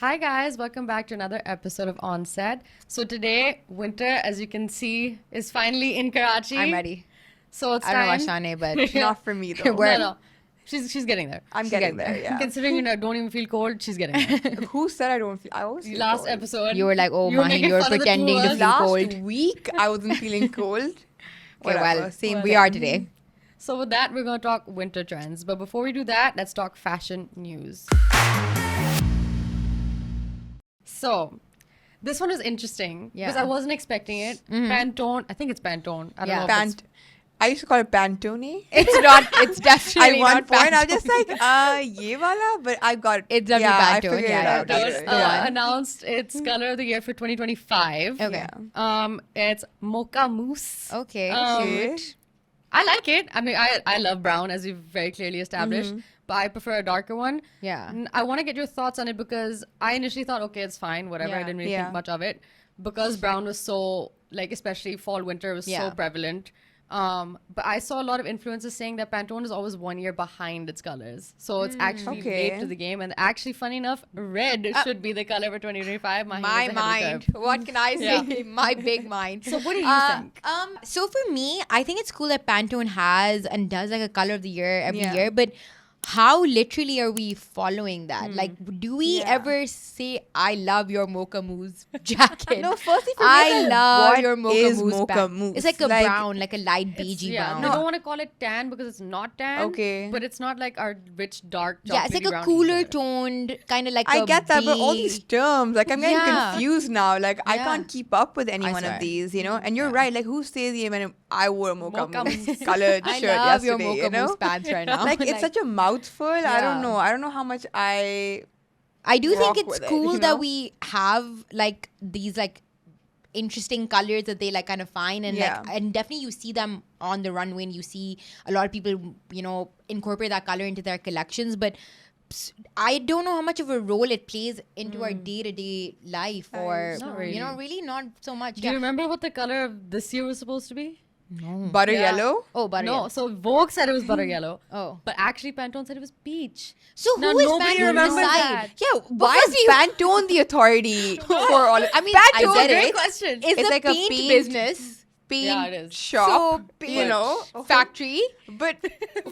Hi guys, welcome back to another episode of Onset. So today, winter, as you can see, is finally in Karachi. I'm ready. So it's I time. don't know about Shanae, but Not for me though. No. She's getting there. I'm getting there, yeah. Considering you don't even feel cold, she's getting there. Who said I don't feel? I always feel Last cold. episode, you were like, oh, you were Maheen, making you're fun of the pretending two to of us. feel Last cold. week I wasn't feeling cold. Okay, Whatever, well, same we thing. are today. So with that, we're going to talk winter trends. But before we do that, let's talk fashion news. So this one is interesting because I wasn't expecting it. Pantone, I think it's Pantone. I don't know if it's I used to call it Pantone. It's not. It's definitely At one not point, I was Pantone. just like, ye wala, but I got it. It's definitely I Pantone, figured yeah, it out. that's later. the one. announced its color of the year for 2025. Okay. It's mocha mousse. Okay. Okay. I like it. I mean, I love brown, as we've very clearly established, but I prefer a darker one. Yeah. I want to get your thoughts on it because I initially thought, okay, it's fine, whatever. I Yeah. didn't really think much of it because brown was so, like, especially fall, winter was so prevalent. But I saw a lot of influencers saying that Pantone is always 1 year behind its colors. So it's actually late to the game. And actually, funny enough, red should be the color for 2025. My mind. What can I say? My big mind. So what do you think? So for me, I think it's cool that Pantone has and does like a color of the year every year, but how literally are we following that? Like, do we ever say, I love your mocha mousse jacket? No, firstly, for me, I it's like, love what your mocha is mousse mocha pant. mousse? It's like a Like, brown, like a light beigey brown. No, I don't want to call it tan because it's not tan. Okay. But it's not like our rich, dark Yeah, it's like a brown cooler either. toned, kind of like I a get that, but all these terms, like I'm getting Yeah. confused now. Like I Yeah. can't keep up with any one swear. of these, you know. And you're right. Like who says even I wore a mocha Mocha mousse mousse. colored I shirt love your yesterday, mocha you know? mousse pants right now. Like it's such a mouthful. I don't Yeah. know. I don't know how much I do think rock it's with it, cool you that know? we have like these like interesting colors that they like kind of find and like and definitely you see them on the runway and you see a lot of people, you know, incorporate that color into their collections, but I don't know how much of a role it plays into our day-to-day life or Not really. you know, really not so much. Do you remember what the color of this year was supposed to be? butter Yeah. yellow. Oh, but No, so Vogue said it was butter yellow. Oh. But actually Pantone said it was peach. So Now, who is nobody Pantone to remembers decide? that. Yeah, Why why is Pantone the authority for all? I mean, Pantone, I get Great it. question. It's It's a like a paint paint- business. Paint Yeah, it is. shop, So, you know, factory. But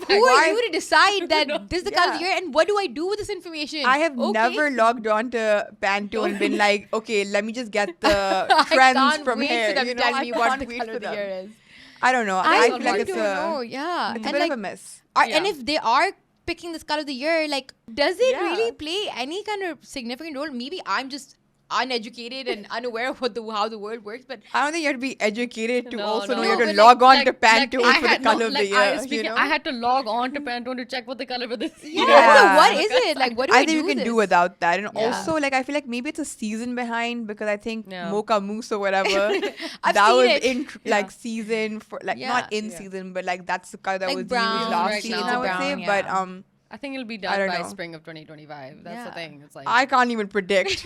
Who are you to decide that this is the color of the Yeah. year and what do I do with this information? I have Okay. never logged on to Pantone and been like, okay, let me just get the I trends can't from wait here. for them you to know, tell I me what can't the wait color for of the them. year is. I don't know. I I feel really like it's don't know. Yeah. it's a And bit like, of a mess. and if they are picking this color of the year, like, does it Yeah. really play any kind of significant role? Maybe I'm just uneducated and unaware of what how the world works, but I don't think you have to be educated to No, also know no. you have No, to but log on Like- to Pantone I for the had- color no, of the like, year. speaking, you know? I had to log on to Pantone to check what the color for this yeah. Yeah. So what is it? Like, what do I I think do you can with do this? without that. And Yeah. also, like, I feel like maybe it's a season behind because I think Yeah. Mocha Mousse or whatever, I've that seen was it. in like season for like Yeah. not in season, but like that's the color that Like was brown, used last right season, now. I would Brown, say. yeah. But I think it'll be I done don't by know. spring of 2025. That's the Yeah. thing. It's like I can't even predict.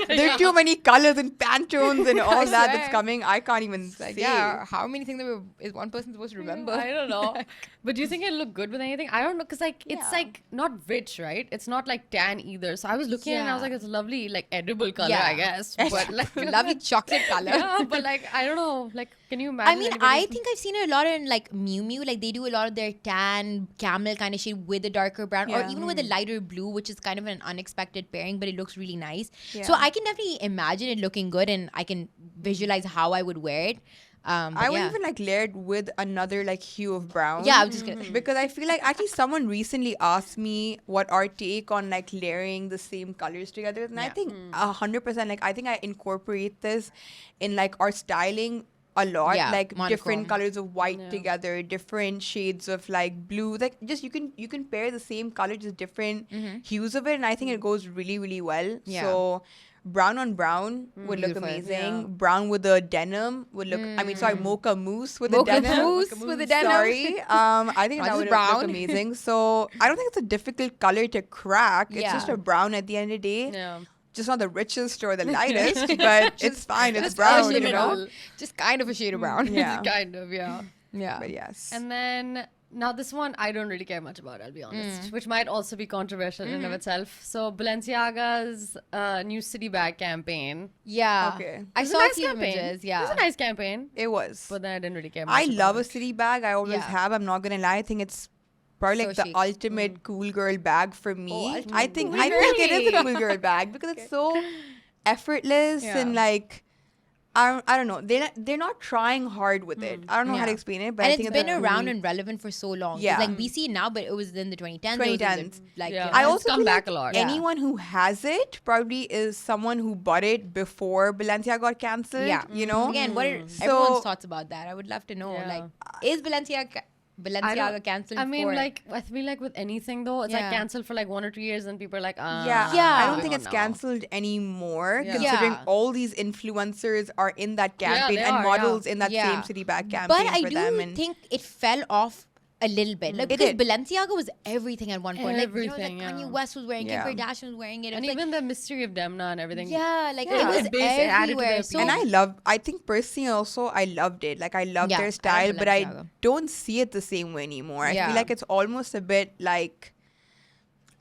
There are too many colors and Pantones and all that that's swear. coming. I can't even Like, say. yeah, how many things is one person supposed to remember? I don't know. But do you think it'll look good with anything? I don't know, because like it's Yeah. like not rich, right? It's not like tan either. So I was looking at it and I was Yeah. like, it's a lovely, like edible color, Yeah. I guess. But like Lovely chocolate color. yeah, but like I don't know. Like, can you imagine? I mean, I think I've seen it a lot in like Miu Miu. Like they do a lot of their tan camel kind of shade with a darker brown, or Yeah. even with a lighter blue, which is kind of an unexpected pairing, but it looks really nice. Yeah. So I can definitely imagine it looking good, and I can visualize how I would wear it. But I would yeah. even like layer it with another like hue of brown. Yeah, I was just gonna. Because I feel like actually someone recently asked me what our take on like layering the same colors together, and I Yeah. think 100%. Like I think I incorporate this in like our styling a lot. Yeah, like monochrome. different colors of white Yeah. together, different shades of like blue. Like just you can pair the same color, just different hues of it, and I think it goes really really well. Yeah. So. Brown on brown would look Beautiful. amazing. Yeah. Brown with a denim would look. I mean, sorry, mocha mousse with Mocha a denim. mousse with a denim. Sorry. I think Not that just would brown. look amazing. So I don't think it's a difficult color to crack. It's Yeah. just a brown at the end of the day. yeah. Just not the richest or the lightest, but it's fine. It's brown, you know. Just kind of a shade of brown. Yeah. Kind of, yeah. Yeah. But yes. And then Now, this one I don't really care much about, I'll be honest, which might also be controversial in and of itself. So, Balenciaga's new city bag campaign. Yeah. Okay. I saw a few images. Yeah. It was a nice campaign. It was. But then I didn't really care much I about love it. a city bag. I always have. I'm not gonna lie. I think it's probably like So the chic. ultimate cool girl bag for me. I think Really? it is a cool girl bag because it's so effortless and like I don't know. They're not trying hard with it. I don't know how to explain it, but And I think it's been a around cool- and relevant for so long. Yeah. Like we see it now, but it was in the 2010s. 2010s. Like, Yeah. you know, I It's also come feel back like a lot. anyone who has it probably is someone who bought it before Balenciaga got cancelled. Yeah. You know? Again, what are So- everyone's thoughts about that? I would love to know. Yeah. Like, is Balenciaga cancelled? I mean, for... I feel like with anything though, it's like cancelled for like 1 or 2 years, and people are like, Yeah, Yeah. I don't think moving it's on now. cancelled anymore, Yeah. considering Yeah. all these influencers are in that campaign they and are, models in that Yeah. same city bag campaign But I for do them. And think it fell off a little bit. Like, It because did. Balenciaga was everything at one point. Everything, like Kanye yeah. West was wearing it, Yeah. Kim Kardashian was wearing it. It And was like, even the mystery of Demna and everything. yeah, like Yeah. it was It added to everywhere. their So and I think personally also, I loved it. Like, I loved Yeah, I their love style, but I Balenciaga. don't see it the same way anymore. I Yeah. feel like it's almost a bit like,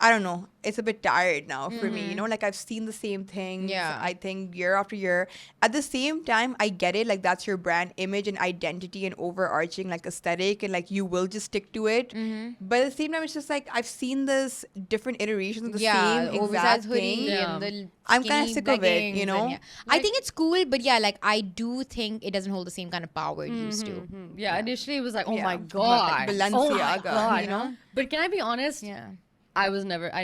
I don't know. It's a bit tired now for me. You know, like I've seen the same things. Yeah. I think year after year. At the same time, I get it. Like that's your brand image and identity and overarching like aesthetic, and like you will just stick to it. But at the same time, it's just like I've seen this different iterations of the same exact oversized hoodie thing. Yeah. and the I'm kinda skinny sick of it, leggings you know? and, I think it's cool, but yeah, like I do think it doesn't hold the same kind of power it used to. Yeah, initially it was like, oh Yeah. my Like god, Balenciaga, God. you know? But can I be honest? Yeah. I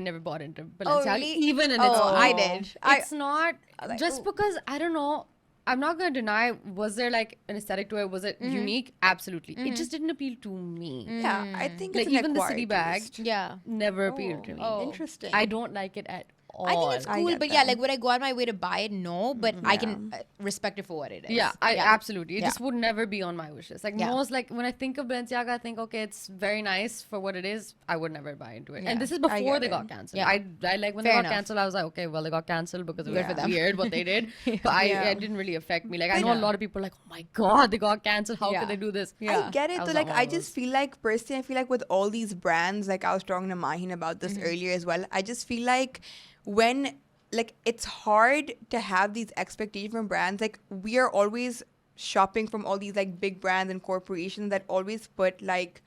never bought into Balenciaga, really? even in Oh, its I own. did. It's not just because I don't know. I'm not gonna deny. Was there like an aesthetic to it? Was it unique? Absolutely. It just didn't appeal to me. Yeah, I think Like it's an even the city acquired bag taste. Yeah. never appealed to me. Interesting. I don't like it at all. I think it's I cool, get but yeah, that. like would I go out my way to buy it? No, but I can respect it for what it is. Yeah, absolutely. It Yeah. just would never be on my wish list. Like Yeah. most, like when I think of Balenciaga, I think okay, it's very nice for what it is. I would never buy into it. Yeah. And this is I before get they it. got cancelled. Yeah. I like when Fair they got enough. cancelled. I was like, okay, well they got cancelled because it was Good for them. weird what they did. But it didn't really affect me. Like I know a Yeah. lot of people are like, oh my god, they got cancelled. How Yeah. could they do this? I get it I was though. not Like one I of just those. feel like personally, I feel like with all these brands, like I was talking to Maheen about this earlier as well. I just feel like when like it's hard to have these expectations from brands. Like we are always shopping from all these like big brands and corporations that always put like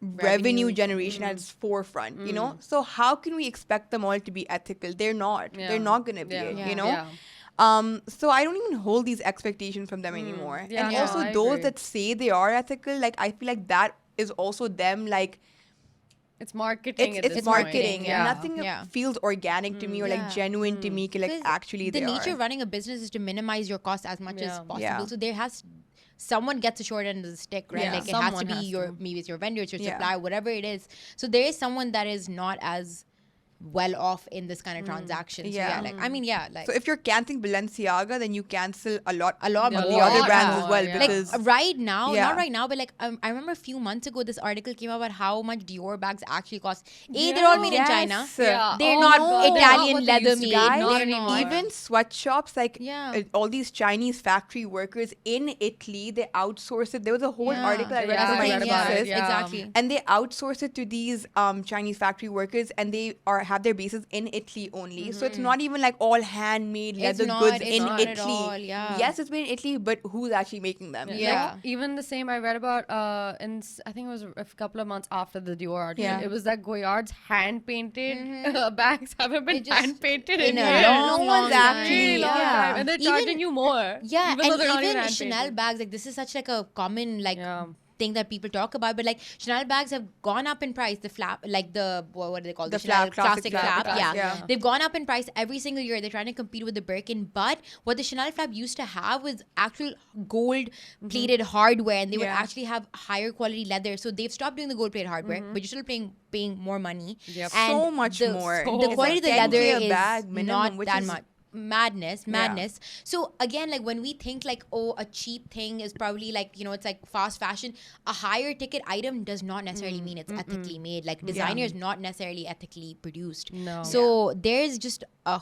revenue generation at its forefront, you know? So how can we expect them all to be ethical? They're not. Yeah. They're not gonna be Yeah. it, Yeah. you know? Yeah. So I don't even hold these expectations from them anymore. Yeah, and no, also I those agree. that say they are ethical, like I feel like that is also them like It's marketing. at it's this marketing point. and Yeah. nothing Yeah. feels organic to me or like Yeah. genuine to me. Like 'Cause actually the they nature are. of running a business is to minimize your costs as much as Yeah. possible. Yeah. So there has someone gets a short end of the stick, right? Yeah. Like it has to Someone be has your to. maybe it's your vendor, it's your Yeah. supplier, whatever it is. So there is someone that is not as well off in this kind of transaction. So Yeah. like I mean, like So if you're canceling Balenciaga, then you cancel a lot a of lot more. the other lot brands more, as well yeah. because like right now, Yeah. not right now, but like I remember a few months ago, this article came out about how much Dior bags actually cost. They're all made in China. Yes. Yeah. They're Oh not my God, they're Italian not what they leather used to made. be. guys, Not They're anymore. not. even sweatshops like Yeah. all these Chinese factory workers in Italy, they outsource it. There was a whole Yeah. article I read Yeah, for I my read about it, thesis. yeah. Exactly. And they outsource it to these Chinese factory workers, and they have their bases in Italy only. So it's not even like all handmade leather not, goods it's in not at Italy. all, yeah. Yes, it's made in Italy, but who's actually making them? you know? Yeah. Even the same I read about I think it was a couple of months after the Dior article. Yeah. It was that Goyard's hand painted bags haven't been It just- hand painted in in a years. long, long actually, Really long yeah. time. And they're charging Even- you more. Yeah, even though and they're not even hand Chanel painted. bags, like this is such like a common like Yeah. thing that people talk about, but like Chanel bags have gone up in price. The flap, like the what do they call The the Chanel flap, classic classic flap, flap? yeah. Yeah. They've gone up in price every single year. They're trying to compete with the Birkin, but what the Chanel flap used to have was actual gold plated hardware, and they would Yeah. actually have higher quality leather. So they've stopped doing the gold plated hardware, but you're still paying more money. Yep. And So much more. The It's quality like of the 10K leather a is bag minimum, not which that is- much. Madness. So again, like when we think like, oh, a cheap thing is probably like, you know, it's like fast fashion, a higher ticket item does not necessarily mean it's ethically made. Like designer is not necessarily ethically produced. No. So there's just a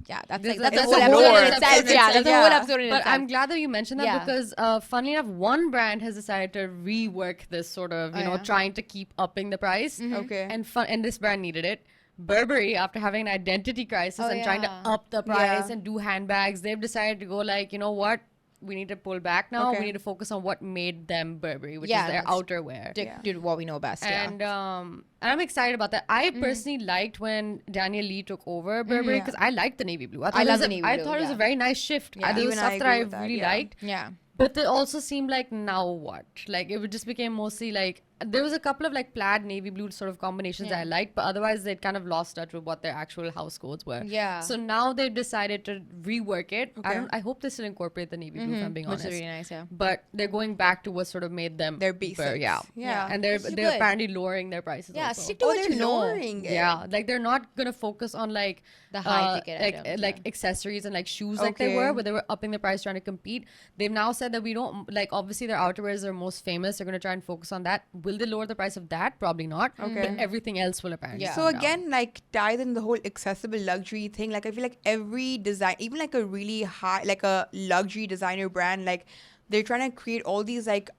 Yeah, that's That's a a whole whole episode in episode itself. in Yeah, that's a itself. whole episode in But itself. I'm glad that you mentioned that Yeah. because, funnily enough, one brand has decided to rework this sort of, you know, trying to keep upping the price. Okay. And this brand needed it. Burberry, after having an identity crisis and trying to up the price and do handbags, they've decided to go like, you know what? We need to pull back now. Okay. We need to focus on what made them Burberry, which is Yeah, their that's- outerwear. Do what we know best. And I'm excited about that. I personally liked when Daniel Lee took over Burberry because I liked the navy blue. I love the navy I blue, thought it was a yeah. very nice shift. Yeah. There was Even stuff I that I agree with that, really yeah. liked. Yeah. But it also seemed like now what? Like it just became mostly like there was a couple of like plaid navy blue sort of combinations that I liked, but otherwise they'd kind of lost touch with what their actual house codes were. Yeah. So now they've decided to rework it. I hope they still incorporate the navy blue if I'm being Which honest. is really nice, yeah. But they're going back to what sort of made them Their basics. Yeah. Yeah. And Which is they're good. apparently lowering their prices. Yeah, also. stick to what you know. lowering it. Yeah, like they're not gonna focus on like The high ticket like items, like yeah. accessories and like shoes like they Okay. were, but they were upping the price trying to compete. They've now said that we don't like obviously their outerwears are most famous. They're gonna try and focus on that. Will they lower the price of that? Probably not. Okay. But everything else will apparently. Yeah. So come down. again, like tied in the whole accessible luxury thing, like I feel like every design, even like a really high, like a luxury designer brand, like they're trying to create all these like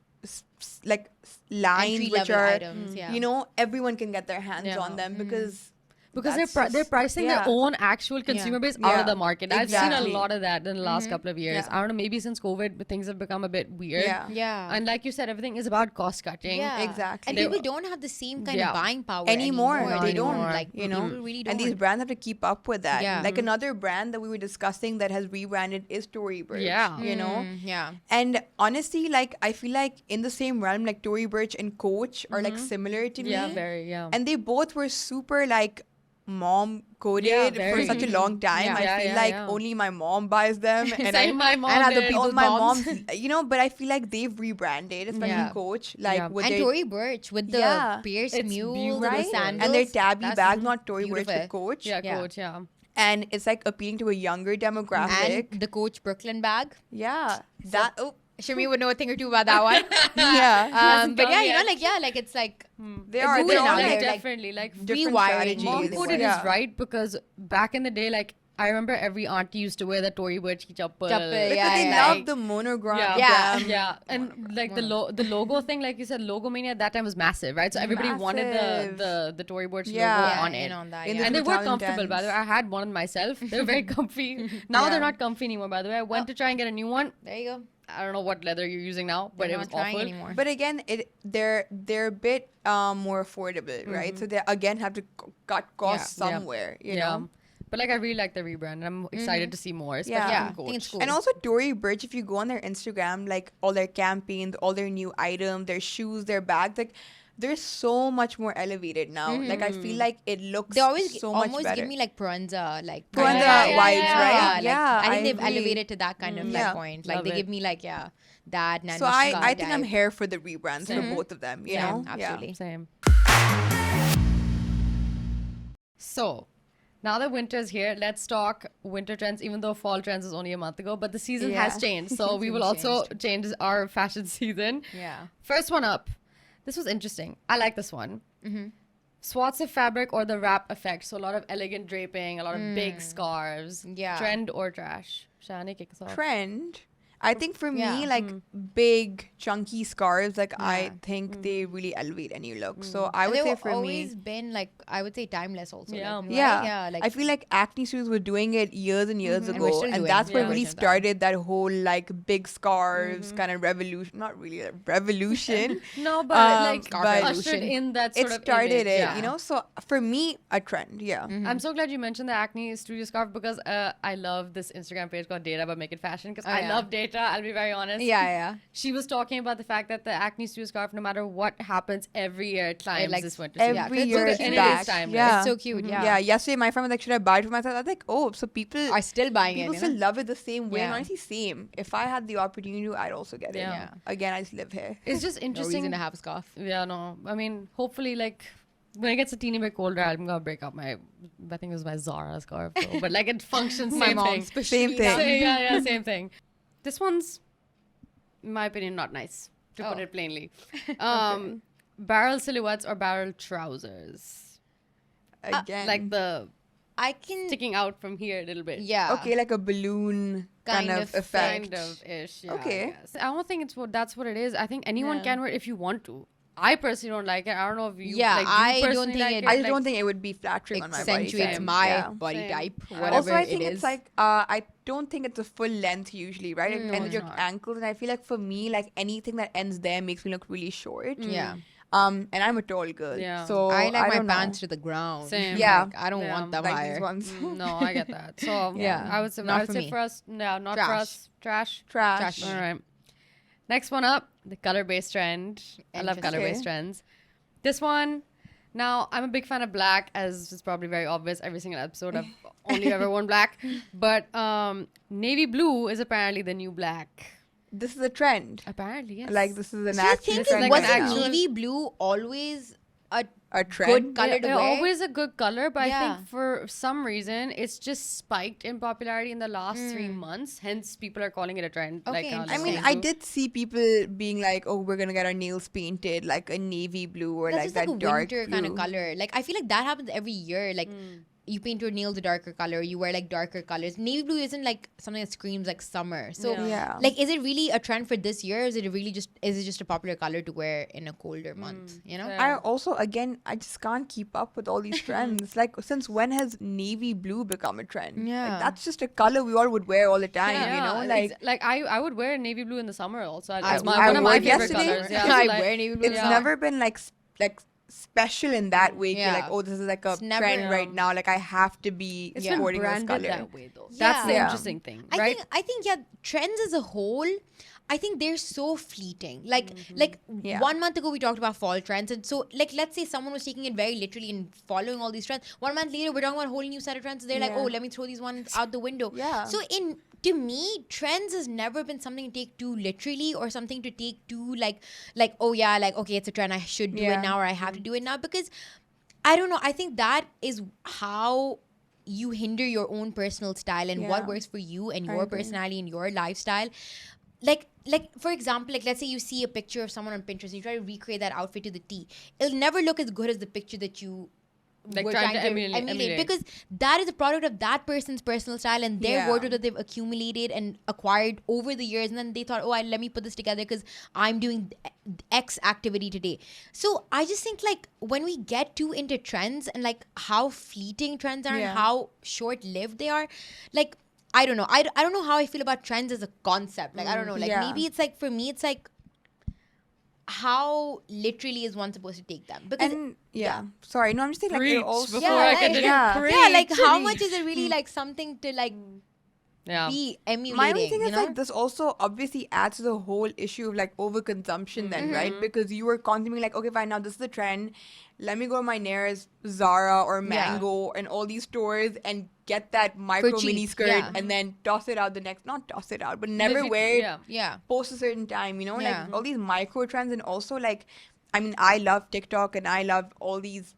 lines which Entry-level are, items, yeah. you know, everyone can get their hands Yeah. on them because because that's they're just- pricing yeah. their own actual consumer base out Yeah. of the market. I've seen Exactly. a lot of that in the last couple of years. Yeah. I don't know, maybe since COVID things have become a bit weird. Yeah. Yeah. And like you said, everything is about cost cutting. Yeah. Exactly. And They- people don't have the same kind Yeah. of buying power anymore. anymore. They don't, Like, you know, people really don't. and these brands have to keep up with that. Yeah. Like another brand that we were discussing that has rebranded is Tory Burch. Yeah. You know? Yeah. And honestly, like I feel like in the same realm, like Tory Burch and Coach are like similar to Yeah, me. very, yeah. And they both were super like mom coded Yeah, for very. such a long time. Yeah. I Yeah, feel yeah, like yeah. only my mom buys them, and Same, my mom and other did. people, People's my moms. mom's, you know. But I feel like they've rebranded, especially Yeah. Coach, like Yeah. with And their Tory Burch with the Yeah. pierced It's mule, beautiful. the Right? sandals. and their tabby That's bag, not Tory Burch, beautiful. but Coach. Yeah, Yeah. Coach, yeah. And it's like appealing to a younger demographic. And the Coach Brooklyn bag. Yeah, that. Oh, Sharmeen would know a thing or two about that one. yeah. But yeah, you know, yet. like it's like They it's are. moving They're out all there, like like, definitely like different rewiring strategies. mom the coded Yeah. is right because back in the day, like I remember every auntie used to wear the Tory Burch ki chappal. Chappal, Because yeah, they yeah. love the monogram. Yeah, Yeah. yeah, and like the logo thing, like you said, logo mania at that time was massive, right? So everybody wanted Massive. the Tory Burch Yeah. logo yeah, on in it. on that. In Yeah. the And they were comfortable, by the way. 2010s. I had one myself. They were very comfy. Now Yeah. they're not comfy anymore, by the way. I went to try and get a new one. There you go. I don't know what leather you're using now, but They're it was not trying awful. anymore. But again, they're a bit more affordable, right? So they again have to cut costs Yeah. somewhere, you know. But like I really like the rebrand and I'm excited to see more, especially Yeah. from I think it's Coach. cool. And also Tory Burch, if you go on their Instagram, like all their campaigns, all their new items, their shoes, their bags, like they're so much more elevated now. Like I feel like it looks They always so much almost better. give me like Pranza, like Pranza kind of vibes, vibe. right? Like, Yeah, I think I they've agree. elevated to that kind of like Yeah. point. Like Love they it. give me like that. So I think I'm here for the rebrands for both of them. You Yeah, know, absolutely. Same. So, now that winter's here, let's talk winter trends, even though fall trends is only a month ago, but the season has Yeah. changed. So, we will also change our fashion season. Yeah. First one up. This was interesting. I like this one. Swathes of fabric or the wrap effect. So, a lot of elegant draping, a lot of big scarves. Yeah. Trend or trash? Shani, kick us off. Trend. I think for Yeah. me, like big chunky scarves, like I think they really elevate any look. So I would say They've for always me, been like I would say timeless also. Yeah. Like, right? yeah, Yeah. Like I feel like acne studios were doing it years and years And we're ago, still and doing that's it. what Yeah. really Version of that. started that whole like big scarves kind of revolution. Not really a revolution. No, but like but ushered in that sort it of started image. it, Yeah. you know. So for me, a trend. Yeah. I'm so glad you mentioned the acne studio scarf because I love this Instagram page called Data by Make It Fashion because I yeah. love Data. I'll be very honest. yeah. She was talking about the fact that the acne studio scarf, no matter what happens, every year it climbs like this winter Every season. year it's it's and back. it is timeless. Yeah. It's so cute. Yeah. Yeah. Yesterday, my friend was like, "Should I buy it for myself?" I was like, "Oh, so people Are still buying people it. still You know? love it the same way." And Yeah. honestly, same. If I had the opportunity to, I'd also get it. Yeah. Again, I just live here. It's just No interesting. reason to have a scarf. Yeah, no. I mean, hopefully, like, when it gets a teeny bit colder, I'm gonna break out my, I think it was my Zara scarf, though. But like, it functions My same mom's thing. Same thing. So, yeah, same thing. This one's, in my opinion, not nice, to put Oh. it plainly. Barrel silhouettes or barrel trousers. Again, Like the I can sticking out from here a little bit. Yeah. Okay, like a balloon kind of effect. Kind of ish. Yeah, Okay. I don't think that's what it is. I think anyone can wear it if you want to. I personally don't like it. I don't know if you. Yeah, like, I you don't think like it- I just don't think it would be flattering on my body. accentuates type. my Yeah. body Same. type. Also, Whatever Also, I think it it's is. like I don't think it's a full length usually, right? It ends it's your not. ankles, and I feel like for me, like anything that ends there makes me look really short. Yeah. And I'm a tall girl, Yeah. so I like my don't know. pants to the ground. Same. Yeah. Like, I don't want them like higher. these ones. No, I get that. So Yeah. I would say, Not I would for say me. for us, no, not for Trash. us. Trash. Trash. All right. Next one up, the color-based trend. I love Interesting. color-based trends. This one, now I'm a big fan of black, as is probably very obvious. Every single episode I've only ever worn black. But navy blue is apparently the new black. This is a trend. Apparently, yes. Like this is an So you actual think trend. like was an right it now. actual- navy blue always a A trend. good color to They're wear? always a good color, but I Yeah. think for some reason it's just spiked in popularity in the last 3 months. Hence, people are calling it a trend. Okay, like, I mean, navy I blue. did see people being like, "Oh, we're gonna get our nails painted like a navy blue or That's like just that like a dark winter blue." kind of color. Like I feel like that happens every year. Like you paint your nails a darker color, you wear like darker colors. Navy blue isn't like something that screams like summer. So Yeah. like is it really a trend for this year? Or is it really just a popular color to wear in a colder month? You know? Yeah. I also, again, I just can't keep up with all these trends. Like, since when has navy blue become a trend? Yeah. Like, that's just a color we all would wear all the time, you know? Like, I would wear nady blue in the summer also. I It's one of my wore favorite yesterday. colors. Yeah, I so like- wear navy blue. it's never been like special in that way. Yeah. Like, oh, this is like a It's never- trend right now. Like, I have to be It's sporting been this branded color. that way though. Yeah. That's the Yeah. interesting thing, I right? think yeah, trends as a whole, I think they're so fleeting. Like Yeah. 1 month ago we talked about fall trends, and so like let's say someone was taking it very literally and following all these trends. 1 month later we're talking about a whole new set of trends. So they're like, Yeah. oh, let me throw these ones out the window. Yeah. So to me, trends has never been something to take too literally or something to take too like oh yeah, like okay, it's a trend, I should do Yeah. it now or I have to do it now, because I don't know. I think that is how you hinder your own personal style and what Yeah. works for you and I your agree. personality and your lifestyle. Like for example, like let's say you see a picture of someone on Pinterest and you try to recreate that outfit to the T. It'll never look as good as the picture that you Like were trying trying to to emulate. because that is a product of that person's personal style and their Yeah. wardrobe that they've accumulated and acquired over the years, and then they thought, oh, let me put this together because I'm doing X activity today. So I just think like when we get too into trends and like how fleeting trends are Yeah. and how short-lived they are, like I don't know. I don't know how I feel about trends as a concept. Like I don't know. Like Yeah. maybe it's like for me it's like how literally is one supposed to take them? Because And yeah. Sorry, no, I'm just saying like Preach it also before I I can get do yeah. yeah, like how Preach. much is it really like something to like Yeah. be emulating? My only thing you is know? like this also obviously adds to the whole issue of like overconsumption then, right? Because you were constantly like, okay, fine, now this is the trend. Let me go to my nearest Zara or Mango and all these stores and get that micro cheap, mini skirt yeah. and then toss it out not toss it out, but never Legit- wear it yeah. yeah. post a certain time, you know, Yeah. like all these micro trends. And also like, I mean, I love TikTok and I love all these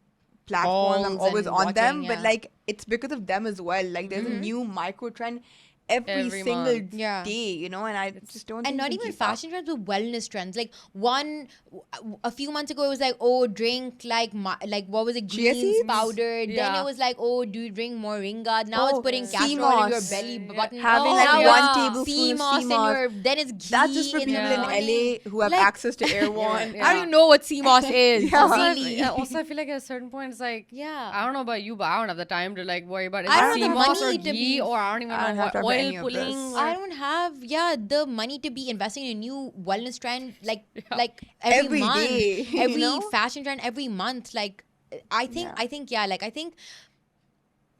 platforms. I'm Hauls always and on them, watching, but yeah. like it's because of them as well. Like there's a new micro trend every Every single month. Yeah. day, you know, and I just don't And think not we can even keep up. fashion trends, but wellness trends. Like a few months ago, it was like, oh, drink like what was it, Chia greens seeds? powder. Then Yeah. it was like, oh, do you drink moringa? Now it's Oh, putting sea castor oil in your moss. belly button. Having Oh, like yeah. one tablespoon sea of moss sea in moss. your, then it's ghee That's just for in people the in morning. LA who have Like- access to Airborne. Yeah. I don't even know what sea moss is. Yeah. Really. Also, I feel like at a certain point, it's like, Yeah. I don't know about you, but I don't have the time to like worry about it. I don't Sea have the moss or money to ghee, be- or I don't even I don't know have what time for oil any of pulling. this. or- I don't have the money to be investing in a new wellness trend like Every month, day, you every know? fashion trend every month. Like I think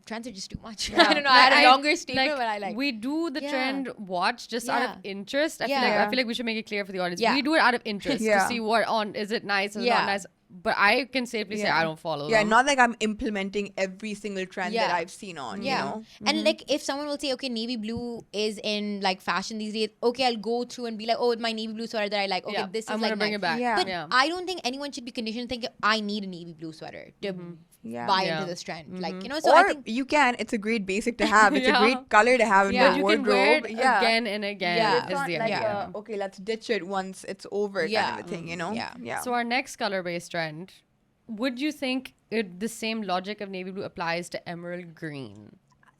trends are just too much. I don't know. I had a longer statement, but I like we do the Yeah. trend watch just out of Yeah. interest. I Yeah. feel like we should make it clear for the audience. Yeah. We do it out of interest Yeah. to see what on is it nice, is it Yeah. not nice. But I can safely say Yeah. I don't follow Yeah, them. not like I'm implementing every single trend that Yeah. I've seen on, Yeah. you know? And like if someone will say, okay, navy blue is in like fashion these days, okay, I'll go through and be like, oh, my navy blue sweater that I like. Okay, Yeah, this is I'm like gonna bring nice. it back. Yeah. But yeah. I don't think anyone should be conditioned to think I need a navy blue sweater to Yeah. buy Yeah. into this trend. Like, you know, so Or I think you can. It's a great basic to have. It's Yeah. a great color to have in Yeah. your But you wardrobe. can wear it yeah. again and again. Yeah. It's Is not the like idea. okay, let's ditch it once it's over Yeah. kind of a thing, you know? Yeah. Yeah. So our next color-based trend, would you think the same logic of navy blue applies to emerald green.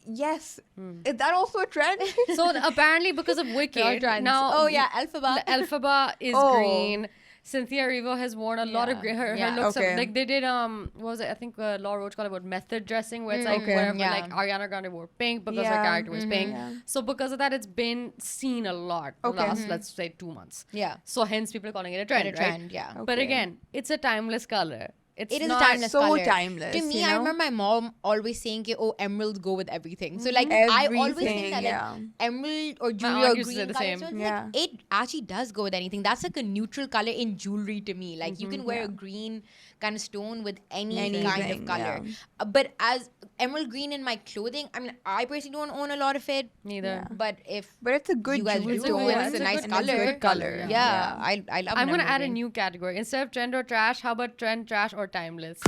Yes. Is that also a trend? So apparently because of Wicked, now Elphaba is green. Cynthia Erivo has worn a lot of green. Her looks like they did what was it? I think Laura Roach called it method dressing, where it's like wherever like Ariana Grande wore pink because her character was pink. Yeah. So because of that, it's been seen a lot the last, let's say, 2 months. Yeah. So hence people are calling it a trend, right? Yeah. But again, it's a timeless color. It is a timeless color. Timeless. To me, I remember my mom always saying, "Oh, emeralds go with everything." So like, I always think that like emerald or jewelry or green color, so like, it actually does go with anything. That's like a neutral color in jewelry to me. Like you can wear a green kind of stone with any kind of color. But as emerald green in my clothing, I mean, I personally don't own a lot of it. Neither. But it's a good jewelry stone. It's a nice color. Good color. Yeah. I love. I'm gonna add a new category instead of trend or trash. How about trend, trash, or timeless?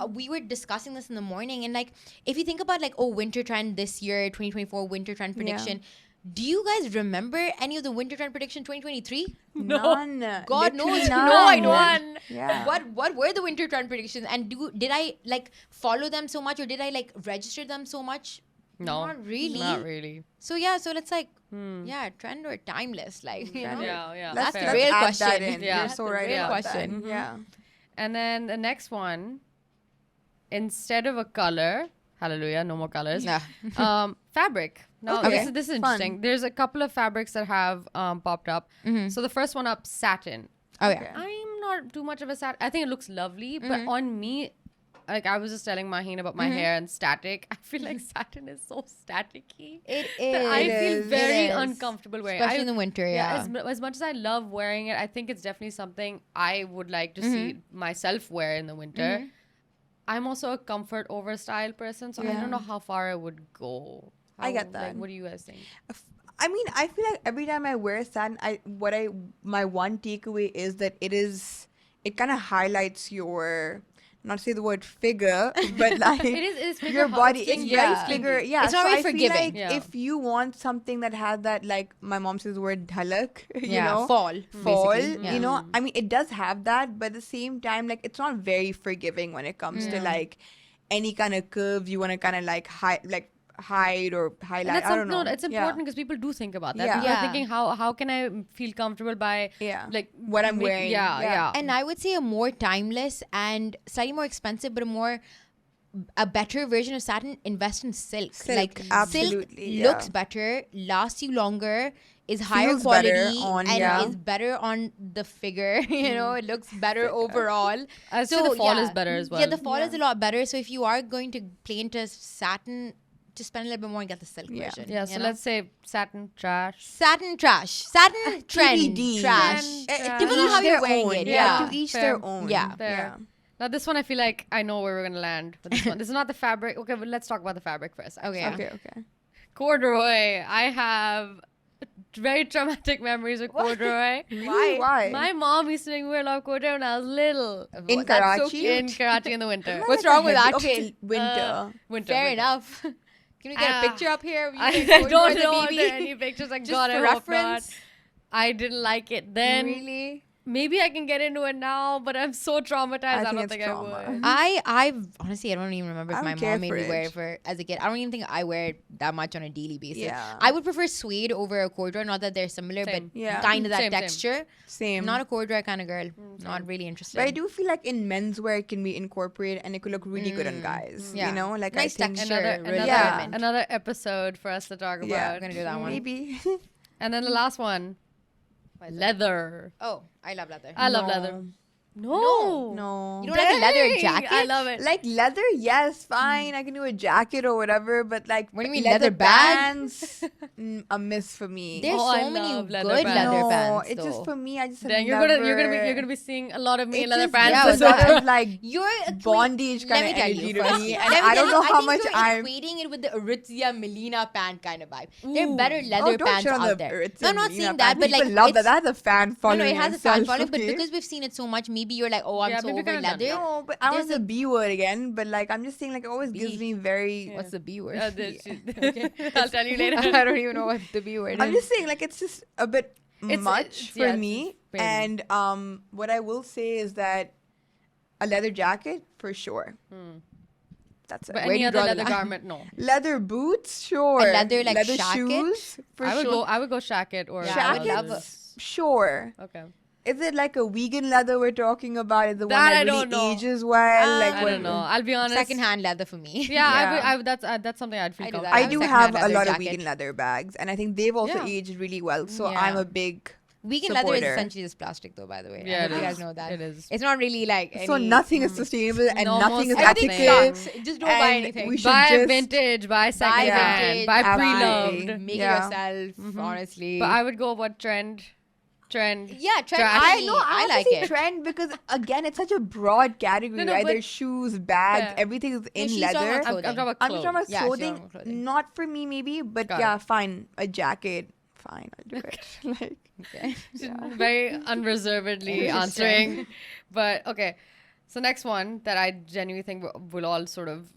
We were discussing this in the morning, and like, if you think about like, winter trend this year, 2024 winter trend prediction. Do you guys remember any of the winter trend prediction 2023? None. God knows, none. no, I don't. Yeah. What were the winter trend predictions, and did I like follow them so much, or did I like register them so much? No, not really. Not really. So let's like, trend or timeless, like you know. Yeah. That's the real question. That in. Yeah, you're so right. Real about question. That. Yeah. And then the next one, instead of a color, hallelujah, no more colors. Fabric. Now this is interesting. Fun. There's a couple of fabrics that have popped up. So the first one up, satin. Okay. I'm not too much of a satin. I think it looks lovely, but on me, like I was just telling Maheen about my hair and static. I feel like satin is so staticky. It is. I feel very uncomfortable wearing it. Especially in the winter, As much as I love wearing it, I think it's definitely something I would like to see myself wear in the winter. I'm also a comfort over style person, so I don't know how far I would go. I get that. Like, what do you guys think? I mean, I feel like every time I wear satin, my one takeaway is that it kind of highlights your, not to say the word figure, but like it is your body. It's very figure. Yeah, it's not very forgiving. Like if you want something that has that, like my mom says the word dhalak, you know, fall, you know. I mean, it does have that, but at the same time, like it's not very forgiving when it comes to like any kind of curves you want to kind of like hide or highlight. I don't know. It's important because people do think about that. People are thinking, how can I feel comfortable by like what I'm wearing? Yeah. And I would say a more timeless and slightly more expensive, but a better version of satin, invest in silk. Like absolutely, silk looks better, lasts you longer, is higher quality, is better on the figure. You know, it looks better overall. So the fall is better as well. Yeah, the fall is a lot better. So if you are going to play into satin, just spend a little bit more and get the silk version. Yeah, so let's say satin trash. Satin trash. Satin trend. Trash. Depends on how you're wearing it. Yeah, to each their own. Yeah. Now this one I feel like I know where we're going to land with this one. This is not the fabric. Okay, but let's talk about the fabric first. Okay. Corduroy. I have very traumatic memories with corduroy. Why? My mom used to make me wear a lot of corduroy when I was little. In Karachi? In Karachi in the winter. What's wrong with that? Okay, winter. Fair enough. Can we get a picture up here? I don't know if there are any pictures. Like, God, I hope not. I didn't like it then. Really? Maybe I can get into it now, but I'm so traumatized. I don't think I would. I honestly, I don't even remember if my mom made me wear it for as a kid. I don't even think I wear it that much on a daily basis. Yeah. I would prefer suede over a corduroy. Not that they're similar, but kind of that texture. Same. I'm not a corduroy kind of girl. Not really interested. But I do feel like in menswear it can be incorporated and it could look really good on guys. You know, like nice I think texture. Another episode for us to talk about. Yeah, we're gonna do that one. Maybe. And then the last one. Leather. Oh, I love leather. I love leather. No. You don't like a leather jacket? I love it. Like leather, yes, fine. I can do a jacket or whatever, but like what do you mean leather bands? A miss for me. There's so many good leather bands. It's just for me. I just then you're gonna be seeing a lot of me in leather It's pants. sort of like you're bondage kind of energy to me, and I don't know how much I'm equating it with the Aritzia Melina pant kind of vibe. There are better leather pants out there. No, I'm not saying that, but like love that. That has a fan following. No, it has a fan following, but because we've seen it so much, maybe you're like, oh, I'm so over leather. No, but I was the B word again. But like, I'm just saying, like, it always gives me very. What's the B word? Okay, I'll tell you later. I don't even know what the B word is. I'm just saying, like, it's just a bit much for me. And what I will say is that A leather jacket, for sure. That's it. But any other leather garment, no. Leather boots, sure. A leather leather shacket? shoes, for sure. I would go shacket or Shackets, sure. Okay. Is it like a vegan leather we're talking about? Is the That one that I really don't know. ages well? Like I don't know. I'll be honest. Secondhand leather for me. Yeah. I would, that's something I'd feel comfortable. I do Secondhand have a leather lot of jacket. vegan leather bags, and I think they've also aged really well. So I'm a big Vegan supporter. leather is essentially just plastic, though, by the way. Yeah, I hope you guys know that. It is. It's not really like So any, nothing is sustainable and No, nothing is most ethical. everything sucks. Just don't buy anything. We should Buy just vintage, buy secondhand, vintage, buy absolutely. pre-loved. Make it Yeah. yourself, honestly. But I would go what trend. Yeah, trend. Trash. I like say it. trend because again, it's such a broad category, No, right? but- There's shoes, bags, Yeah. everything is in she's talking leather. about I'm talking about I'm clothes. talking about Yeah, she's clothing. talking about clothing. Not for me, maybe, but Got yeah, fine. A jacket, fine, I'll do it. Like, Okay. Very unreservedly answering. But okay. So next one that I genuinely think we'll all sort of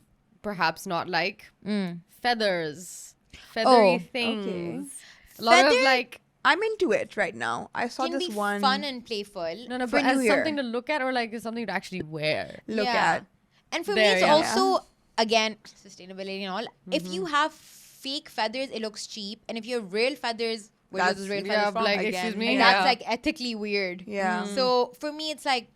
perhaps not like. Feathers. Feathery things. A lot of Feather- like... I'm into it right now. I saw Can this be one. fun and playful. No, for but as New Year. something to look at or like is something to actually wear. Look Yeah. at. And for There, me, it's yeah. also, again, sustainability and all. If you have fake feathers, it looks cheap. And if you have real feathers, where That's- those real yeah, feathers from? like, again. excuse me. And Yeah. that's like ethically weird. Yeah. So for me, it's like,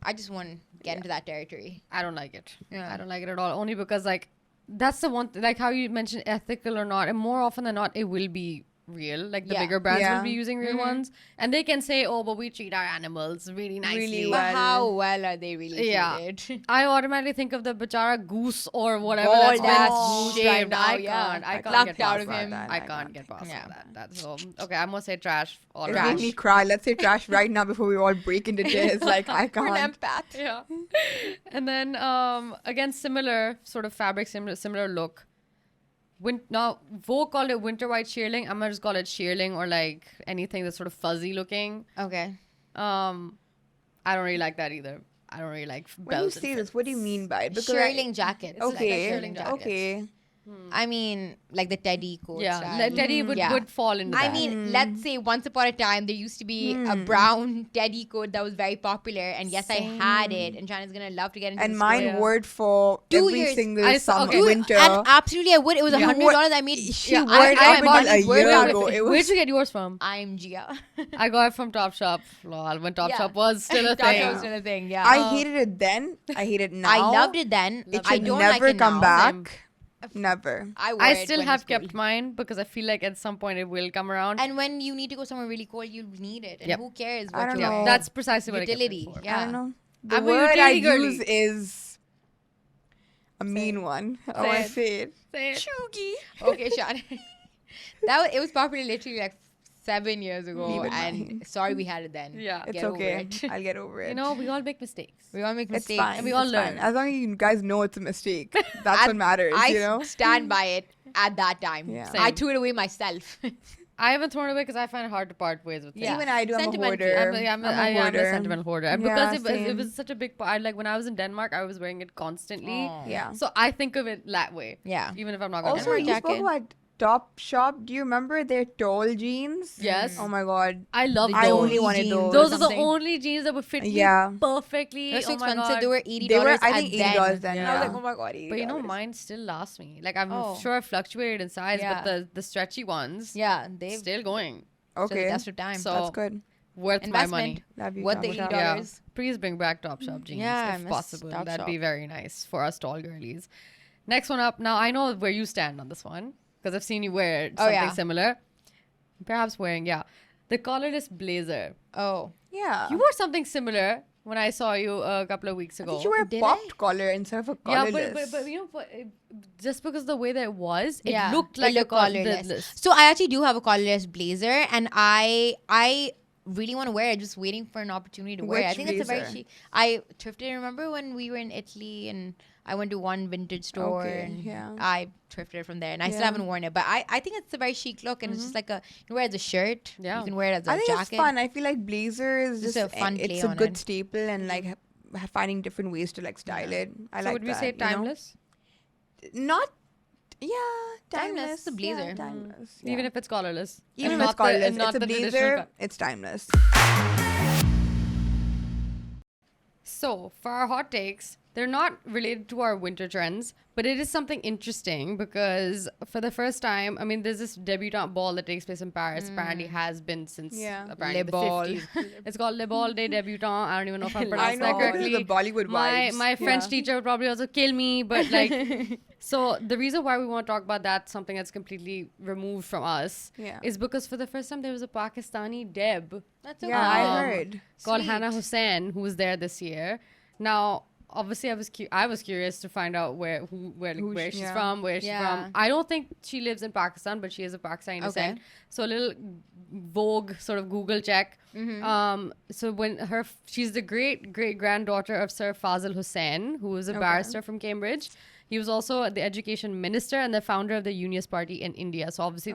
I just want to get into that territory. I don't like it. Yeah. I don't like it at all. Only because like that's the one like how you mentioned ethical or not, and more often than not it will be real. Like the Yeah. bigger brands Yeah. will be using real ones, and they can say, "Oh, but we treat our animals really nicely." Really But well. how well are they really Yeah. treated? I automatically think of the bachara goose or whatever Bald that's ass been goose shaved. right now, I yeah. can't. I can't Plucked get out past of him. that. I I can't can't. get past Yeah. that. That's so okay. I'm gonna say trash. All It right. made me cry. Let's say trash right now before we all break into tears. Like, I We're an can't. empath. Yeah. And then again, similar sort of fabric, similar look. Now Vogue called it winter white shearling. I'm gonna just call it shearling or like anything that's sort of fuzzy looking. Okay. I don't really like that either. I don't really like When you bells and say this, frills. what do you mean by it? Shearling jackets. It's like a Okay. shearling jacket. Okay. I mean, like the Teddy coat Yeah, style. Teddy would fall into I that. mean, let's say once upon a time there used to be a brown Teddy coat that was very popular, and yes, I had it. And China's gonna love to get into. And the mine store. word for 2 every years. single I saw- summer, okay. winter. And absolutely, I would. It was Yeah. $100 I made. She Yeah, wore I it up bought until a it. Where year did- ago. It Where'd was you get yours from? I'm Gia. I got it from Topshop. Lol, when Topshop Yeah. was still a That thing. was still a thing. Yeah. I hated it then. I hate it now. I loved it then. It I should don't never like it come now. back. Never. I, wore I it still when have it's cool. kept mine because I feel like at some point it will come around. And when you need to go somewhere really cold, you need it. And Yep. who cares I what don't you know. wear? That's precisely what Utility. I kept it for. Yeah. I don't know. The I'm a word I utility girly. use is a mean one. I want to say it. Say it. Okay, Sean. It was popular literally like 7 years ago, Leave it, and Maheen. sorry we had it then. Yeah. It's Get over okay. it. I'll get over it. You know, we all make mistakes. We all make it's mistakes. fine. and we all it's fine. learn. As long as you guys know it's a mistake. That's And what matters, I you know? stand by it at that time. Yeah. I Same. threw it away myself. I haven't thrown it away because I find it hard to part ways with things. Yeah. Even I do. I'm a Sentimental. hoarder. I'm a hoarder. sentimental hoarder. And Yeah, because it same. was such a big part. Like when I was in Denmark, I was wearing it constantly. Oh. Yeah. So I think of it that way. Yeah. Even if I'm not going Also, Denmark you jacket. spoke about Top Shop. Do you remember their tall jeans? Yes. Oh my god. I love The I those. only wanted jeans. those. Those are the something. only jeans that would fit Yeah. me perfectly. They were so Oh my expensive. God. They were $80 They were, I at think, then. $80 then. Yeah. I was Yeah. like, oh my god, $80. But you know, mine still lasts me. Like I'm Oh. sure I've fluctuated in size, Yeah. but the stretchy ones, Yeah, they've still going. Okay. That's the time. So- That's good. Worth my money. Investment. Love you, Worth the Top Shop. $80. Please bring back Topshop jeans Yeah, I if miss possible. Topshop. That'd be very nice for us tall girlies. Next one up. Now I know where you stand on this one because I've seen you wear something yeah. similar. Perhaps wearing the collarless blazer. Oh. Yeah. You wore something similar when I saw you a couple of weeks I ago. think you wear a Did popped collar instead of a Yeah, collarless. but you know, just because of the way that it was, it Yeah, looked like it looked a collarless. So I actually do have a collarless blazer, and I really want to wear it. Just waiting for an opportunity to wear it. I Which think it's a very blazer? chic. I thrifted. Remember when we were in Italy and I went to one vintage store Okay, and yeah. I thrifted from there, and I still Yeah. haven't worn it. But I think it's a very chic look, and it's just like you can wear it as a shirt. Yeah. You can wear it as a I think jacket. it's fun. I feel like blazer is Just just a fun it's play a on good it. staple and like finding different ways to like style it. I So like would we that, say you know? timeless? Not Timeless, timeless. it's a blazer. Yeah, timeless. Even yeah. if it's collarless. Even And if it's not the- collarless, and not it's a the traditional blazer. cut. It's timeless. So So, for our hot takes, they're not related to our winter trends, but it is something interesting because for the first time, I mean, there's this debutante ball that takes place in Paris. Apparently has been since apparently the 50s. It's called Le Bal des Debutants. I don't even know if I'm pronouncing that correctly. The Bollywood vibes. My French teacher would probably also kill me, but like, so the reason why we want to talk about that, something that's completely removed from us, is because for the first time there was a Pakistani Deb. That's I heard. Called Hannah Hussein, who was there this year. Now, obviously, I was curious to find out where she's from, where she's from. I don't think she lives in Pakistan, but she is a Pakistani descent. So a little Vogue sort of Google check. So when she's the great granddaughter of Sir Fazil Hussain, who was a barrister from Cambridge. He was also the education minister and the founder of the Unionist Party in India. So obviously,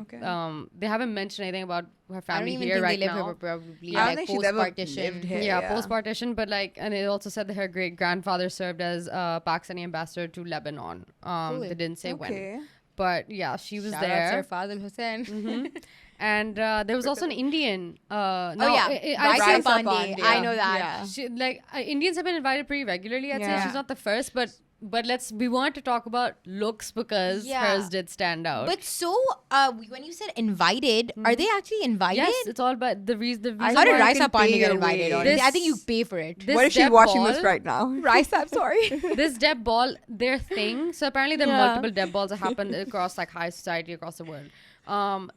they haven't mentioned anything about her family here right now. I don't even think they live here, probably. I don't think she's ever lived here. Yeah, post-partition. But like, and it also said that her great-grandfather served as Pakistani ambassador to Lebanon. They didn't say when. But yeah, she was there. Sir Fazil Hussain. And there was also an Indian. Rysa Pandey. I know that. Yeah. Indians have been invited pretty regularly. I'd say she's not the first, but we want to talk about looks because hers did stand out. But so, when you said invited, are they actually invited? Yes, it's all about the reason. How did Rysa Pandey get invited? I think you pay for it. What if she's watching this right now? Rysa, I'm sorry. This Deb ball, their thing. So apparently there are multiple Deb balls that happen across like high society across the world.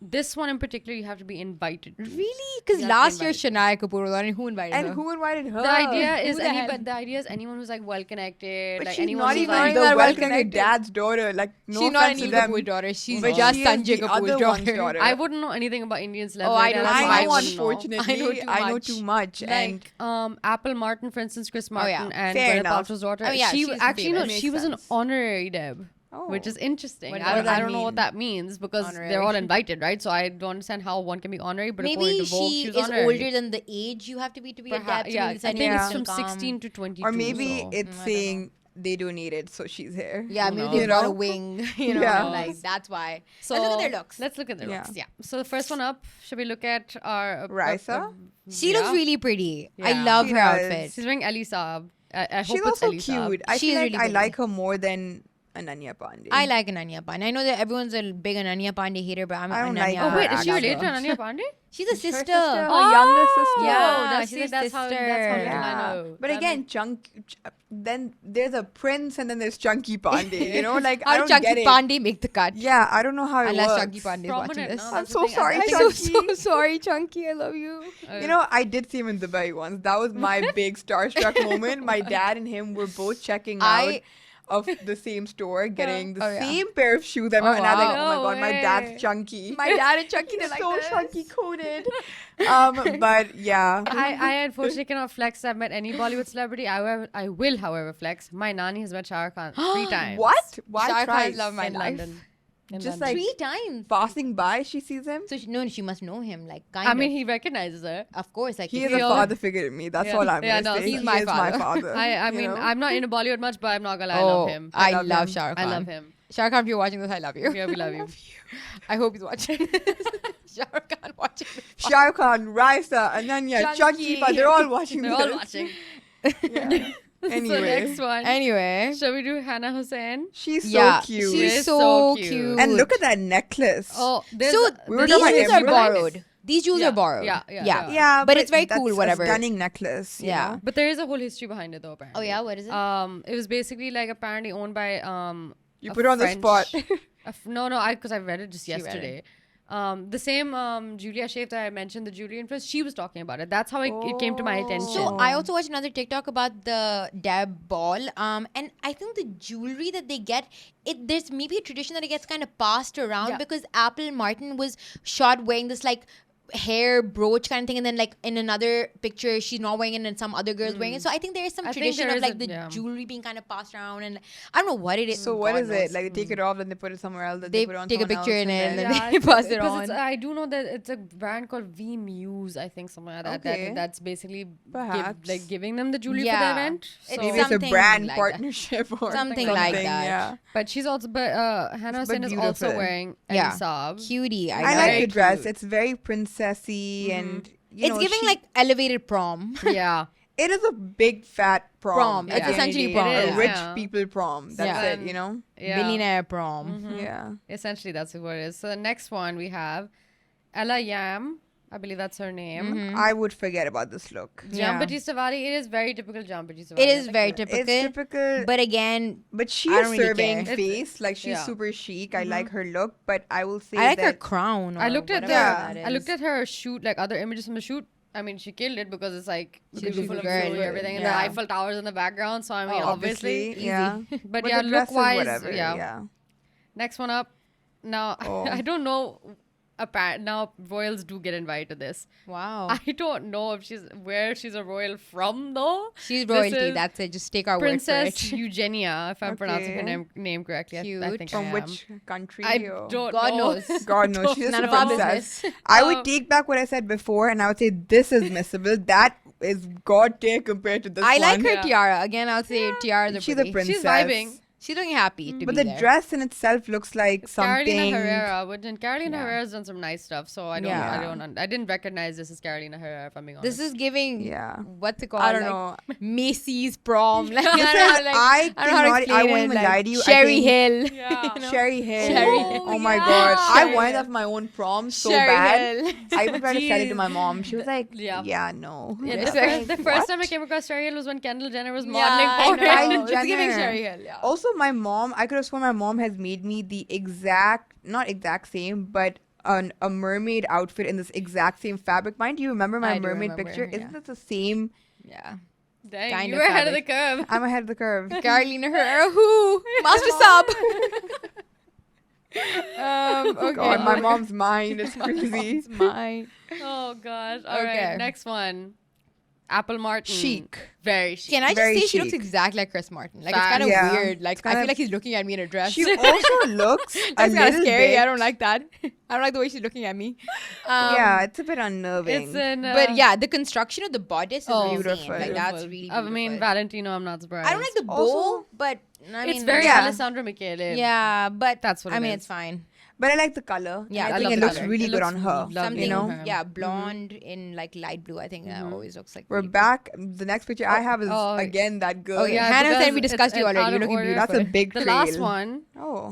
This one in particular, you have to be invited to. Really? Because last year Shania Kapoor was on, and who invited her? And who invited her? The idea is anyone who's like well connected. But like she's anyone not who's even like the well connected dad's daughter. Like she's not Anil Kapoor's daughter. She's just Sanjay Kapoor's daughter. I wouldn't know anything about Indian I celebrities. know, unfortunately. I know too much. Like Apple Martin, for instance, Chris Martin and Gwyneth Paltrow's daughter. She was an honorary Deb. Which is interesting. I don't know what that means because they're all invited, right? So I don't understand how one can be honorary. But maybe according to Vogue, she was is honorary. older than the age you have to be a Deb. Yeah, I think it's from 16 to 22. Or maybe it's saying they donated, so she's here. Yeah, maybe they brought a wing. Like that's why. So let's look at their looks. Let's look at their looks. Yeah. So the first one up, should we look at our Rysa? She looks really pretty. I love her outfit. She's wearing Ali Saab. She's also cute. I feel like I like her more than Ananya Pandey. I like Ananya Pandey. I know that everyone's a big Ananya Pandey hater, but I'm an Ananya. Oh wait, is she related to Ananya Pandey? She's a sister. Her younger sister. Yeah, she's a that's sister. How I know. But again, then there's a prince and then there's Chunky Pandey. Like how I don't Chunky get it. Pandey make the cut? Yeah, I don't know how it works. Unless Chunky Pandey is watching this. I'm so sorry, Chunky. I'm so sorry, Chunky. I love you. I did see him in Dubai once. That was my big starstruck moment. My dad and him were both checking out of the same store, getting the same pair of shoes. And I was like, oh my god, my dad's chunky. My dad and Chunky, they're like so this. chunky coded. But yeah, I unfortunately cannot flex. I've met any Bollywood celebrity. I will, however, flex. My nanny has met Shah Rukh Khan 3 times. What? Why Shah Rukh twice? Khan love my in life. London. Just like 3 times passing by, she sees him. So she must know him, like kind I mean, he recognizes her. of course, like He is a father figure to me. That's all I'm gonna say. he's my father. My father. I mean, I'm not into Bollywood much, but I'm not gonna lie, I love him. I love Shah Rukh Khan. I love him. Shah Rukh Khan, if you're watching this, I love you. Yeah, we love you. I hope he's watching. Shah Rukh Khan watching this. Shah Rukh Khan, Rysa, Ananya, Chunky, but they're all watching They're this. all watching. Yeah. Anyway. So next one. Anyway, Shall we do Hannah Hussein? She's so cute. She's so cute. And look at that necklace. Oh, so we these jewels are borrowed. These jewels are borrowed. Yeah. But it's very cool, whatever. A stunning necklace. Yeah. But there is a whole history behind it, though. Apparently. Oh yeah, what is it? It was basically like apparently owned by You put her on the spot. No, because I read it just yesterday. The same Julia Shafe that I mentioned, the jewelry influence, she was talking about it. That's how it came to my attention. So I also watched another TikTok about the Deb ball, and I think the jewelry that they get, there's maybe a tradition that it gets kind of passed around because Apple Martin was shot wearing this like hair brooch kind of thing, and then like in another picture she's not wearing it and some other girl's wearing it. So I think there is some tradition of like the jewelry being kind of passed around, and I don't know what it is. So what is it? Like they take it off, then they put it somewhere else, then they put it on take a picture in it, and then yeah, they pass it on. I do know that it's a brand called V Muse, I think, something like that. That's basically giving them the jewelry for the event. So maybe it's a brand partnership or something like that. Yeah. But she's also, Hannah Hussein is also wearing a Saab. Cutie. I like the dress. It's very princessy and it's giving like elevated prom. Yeah. It is a big fat prom. It's essentially prom. A rich people prom. That's it, Billionaire prom. Mm-hmm. Yeah. Essentially, that's what it is. So the next one we have Ella Yam. I believe that's her name. Mm-hmm. I would forget about this look. Jampati Savari. It is very typical Jampati Savari. It is very typical. It's typical. But again, she is serving face. Like, she's super chic. I like her look. But I will say I like her crown. I looked at her shoot, like other images from the shoot. I mean, she killed it because it's like beautiful and everything, and the Eiffel Towers in the background. So I mean, obviously, yeah. but yeah, look wise, yeah. Next one up. Now I don't know. Now royals do get invited to this. Wow. I don't know if where she's a royal from though. She's royalty. That's it. Just take our Princess word for it. Eugenia, if I'm pronouncing her name correctly. Cute. I think from which country? I don't know. God knows. God knows. She's none a of our princess. business. I would take back what I said before, and I would say this is missable. That is god tier compared to this one. I like her tiara. Again, I'll say tiaras are She's pretty. a princess. She's vibing. She's looking happy to but be the there. dress in itself looks like something. Carolina Herrera, and Carolina Herrera's done some nice stuff. So I didn't recognize this as Carolina Herrera. If I'm being honest, this is giving what's it called? I don't know. Macy's prom. Like, I won't even lie to you. Sherry Hill. Sherry Hill. Sherry Hill. Oh my god, I wanted that for my own prom so bad. I even tried to tell it to my mom. She was like, no. Yeah, the first time I came across Sherry Hill was when Kendall Jenner was modeling for Kylie it. Jenner. It's giving Sherry Hill. Also, my mom, I could have sworn my mom has made me the not exact same, but a mermaid outfit in this exact same fabric. Mind you, remember my mermaid picture? Isn't it the same? Yeah. Dang, you were ahead of the curve. I'm ahead of the curve. Carolina Herrera, who? Master sub. Okay. God, my mom's mind is crazy. Mom's mind. Oh gosh. All right, next one. Apple Martin. Chic. Very chic. Can I just say she looks exactly like Chris Martin? Like, it's kind of weird. Like, I feel like he's looking at me in a dress. She also looks a little scary. bit. I don't like that. I don't like the way she's looking at me. It's a bit unnerving. But yeah, the construction of the bodice is beautiful. Like, that's really beautiful. I mean, Valentino, I'm not surprised. I don't like the bow, but I mean, it's very Alessandro Michele. Yeah, but that's what I mean, it's fine. But I like the color. Yeah, I think it looks really good on her. Something, blonde in like light blue. I think that always looks like. We're back. The next picture I have is again that girl. Oh yeah, Hannah said we discussed you already. You're looking beautiful. That's a big trail. The last one,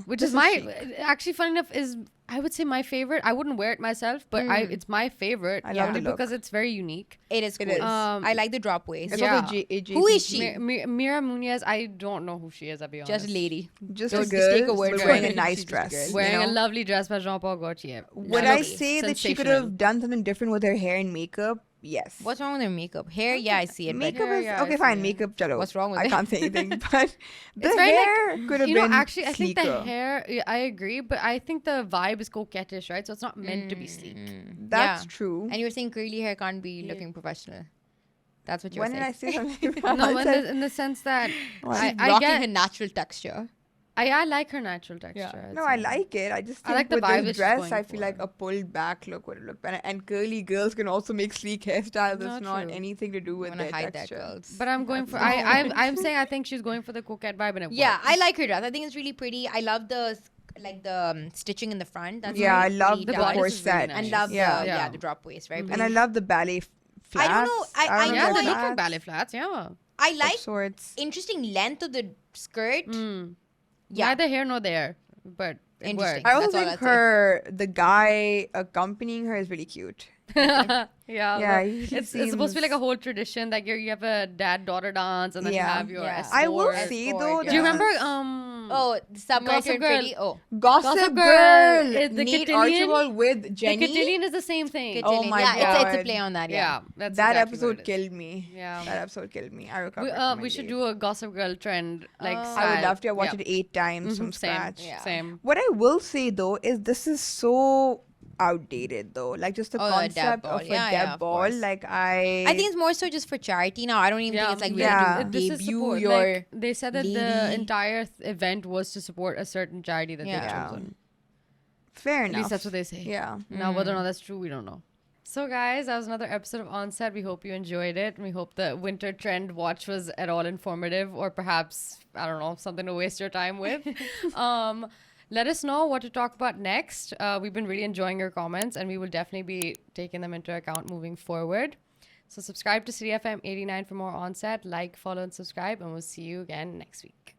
which is actually funny enough, is I would say my favorite. I wouldn't wear it myself, but it's my favorite. I love it because it's very unique. It is cool. I like the drop waist. Who is she? Mira Munez. I don't know who she is. I'll be honest. Just a lady. Just a girl wearing a nice dress. Wearing a lovely dress by Jean-Paul Gaultier. Would I say that she could have done something different with her hair and makeup? Yes. What's wrong with her makeup? Hair, yeah, I see it. Makeup is okay. Fine, makeup. Chalo. What's wrong with it? I can't say anything, but the hair could have been actually, I think sleeker. the hair. I agree, but I think the vibe is coquettish, right? So it's not meant to be sleek. That's true. And you were saying curly hair can't be looking professional. That's what you were saying. When did I say something? No, in the sense that she's rocking her natural texture. I like her natural texture. Yeah. No, I like it. I just think like the with vibe this dress, I feel like a pulled back look would look better. And curly girls can also make sleek hairstyles. That's not anything to do with their texture. But I'm going for. I'm saying I think she's going for the coquette vibe and it works. I like her dress. I think it's really pretty. I love the stitching in the front. That's I love the corset. And love the drop waist, right? And I love the ballet flats. I don't know. I know they look like ballet flats. Yeah. I like interesting length of the skirt. Neither here nor there, but it works. I also think the guy accompanying her is really cute. It's supposed to be like a whole tradition. Like you have a dad-daughter dance, and then you have your escort. I will say though. Do you remember? Gossip Girl. Gossip Girl. Nate Archibald with Jenny. The cotillion is the same thing. Oh my god! It's a play on that. Yeah, that's that exactly episode killed me. Yeah, that episode killed me. I recovered. We should do a Gossip Girl trend. Like I would love to. I watched it 8 times from scratch. Same. What I will say though is this is so outdated though, like just the concept of a deb ball. Like I think it's more so just for charity now. I don't even think it's like debut your. Like, they said that the entire event was to support a certain charity that they've chosen. Fair enough. At least that's what they say. Yeah. Now whether or not that's true, we don't know. So guys, that was another episode of Onset. We hope you enjoyed it. We hope the winter trend watch was at all informative, or perhaps I don't know, something to waste your time with. Let us know what to talk about next. We've been really enjoying your comments, and we will definitely be taking them into account moving forward. So subscribe to CityFM89 for more on-set. Like, follow, and subscribe, and we'll see you again next week.